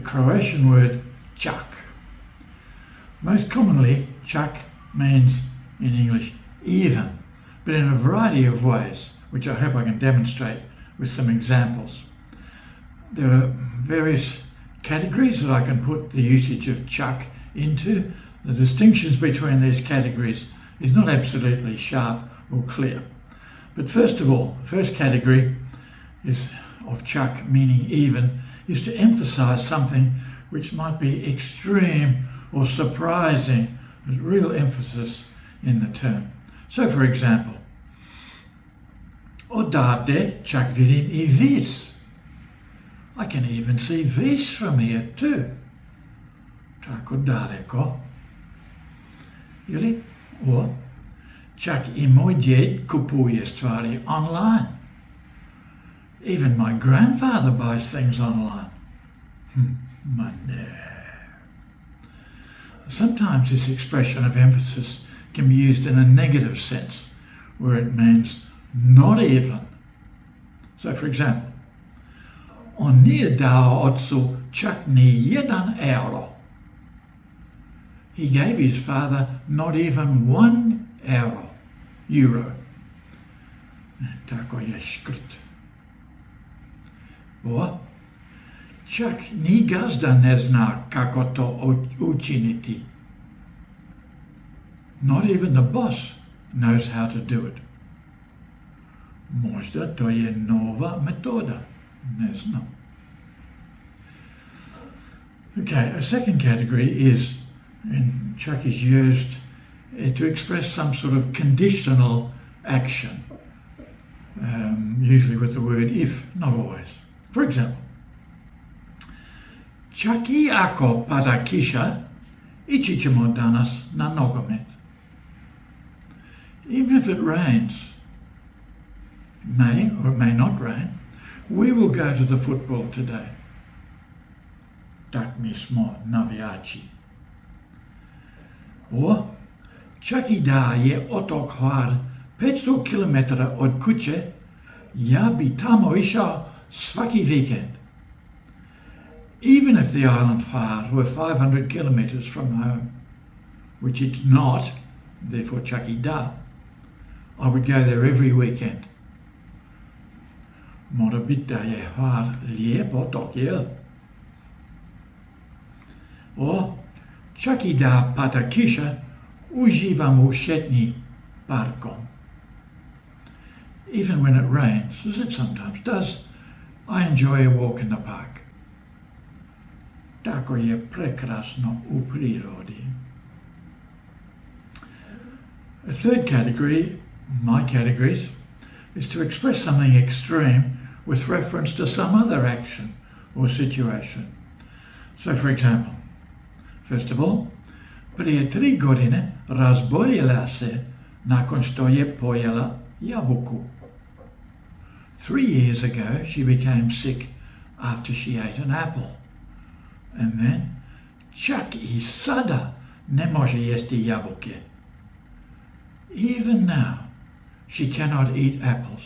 Croatian word čak. Most commonly, čak means in English even, but in a variety of ways, which I hope I can demonstrate with some examples. There are various categories that I can put the usage of čak into. The distinctions between these categories is not absolutely sharp or clear. But first of all, the first category is of čak, meaning even, is to emphasize something which might be extreme or surprising, with real emphasis in the term. So, for example, odavde čak vidim I vis. I can even see vis from here too. Tako daleko. Ili? Or, čak I moj djed kupuje stvari online. Even my grandfather buys things online. Ma ne. Sometimes this expression of emphasis can be used in a negative sense, where it means not even. So, for example, on nije dao otcu čak ni €1. He gave his father not even €1. Tako je škrt. Or, čak ni gazda ne zna kako to učiniti. Not even the boss knows how to do it. Možda to je nova metoda. Ne znam. Okay, a second category is, and čak is used to express some sort of conditional action, usually with the word if, not always. For example, čak I ako pada kiša, ići ćemo danas na nogomet. Even if it rains, may or it may not rain, we will go to the football today. Tak mi smo navijači. Or, čak I da je otok Hvar 500 km od kuće, ja bi tamo išao svaki vikend. Even if the island Hvar were 500 kilometers from home, which it's not, therefore čak I da, I would go there every weekend. Mora biti da je Hvar lijep otok, jel? Or, čak I da pada kiša, uživam u šetnji parkom. Even when it rains, as it sometimes does, I enjoy a walk in the park. Tako je prekrasno u prirodi. A third category, my categories, is to express something extreme with reference to some other action or situation. So, for example, first of all, prije 3 godine razboljela se nakon što je pojela jabuku. 3 years ago, she became sick after she ate an apple. And then, čak I sada ne može jesti jabuke. Even now, she cannot eat apples.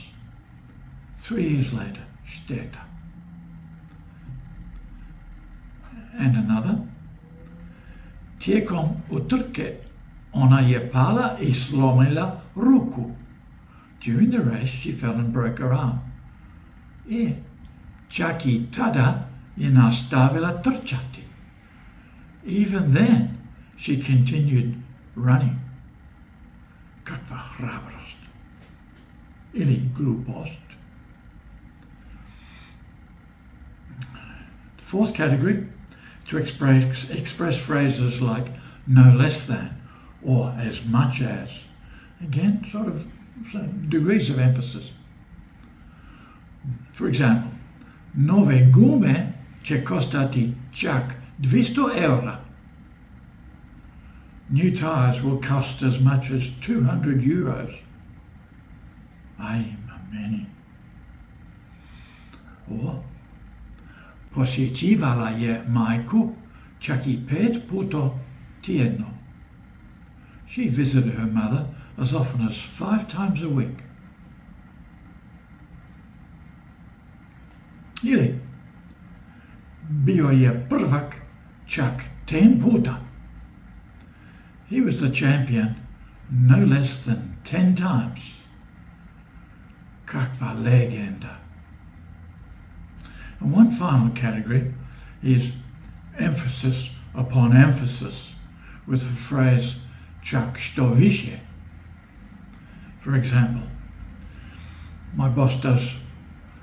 3 years later, šteta. And another, tijekom utrke ona je pala I slomila ruku. During the race, she fell and broke her arm. Čak I tada je nastavila trčati. Even then, she continued running. Kakva hrabrost. Ili glupost. The fourth category, to express phrases like no less than or as much as. Again, sort of degrees of emphasis. For example, nove gume će kostati čak €200. New tires will cost as much as €200. Ajma meni. Or, posjećivala je majku čak I 5 puta tjedno. She visited her mother as often as 5 times a week. Ili, bio je prvak čak 10 puta. He was the champion no less than 10 times. Kakva legenda. And one final category is emphasis upon emphasis with the phrase čak što više. For example, my boss does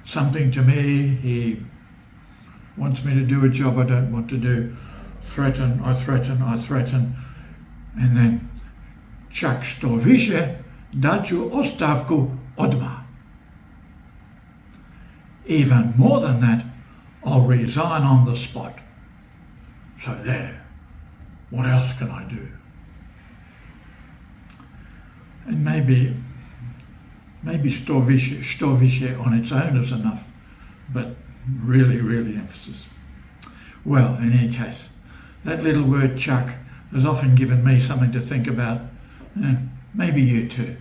something to me, he wants me to do a job I don't want to do, I threaten, and then čak što više dat ću ostavku odmah. Even more than that, I'll resign on the spot. So there, what else can I do? And maybe što više on its own is enough, but really emphasis. Well, in any case, that little word čak has often given me something to think about, and maybe you too.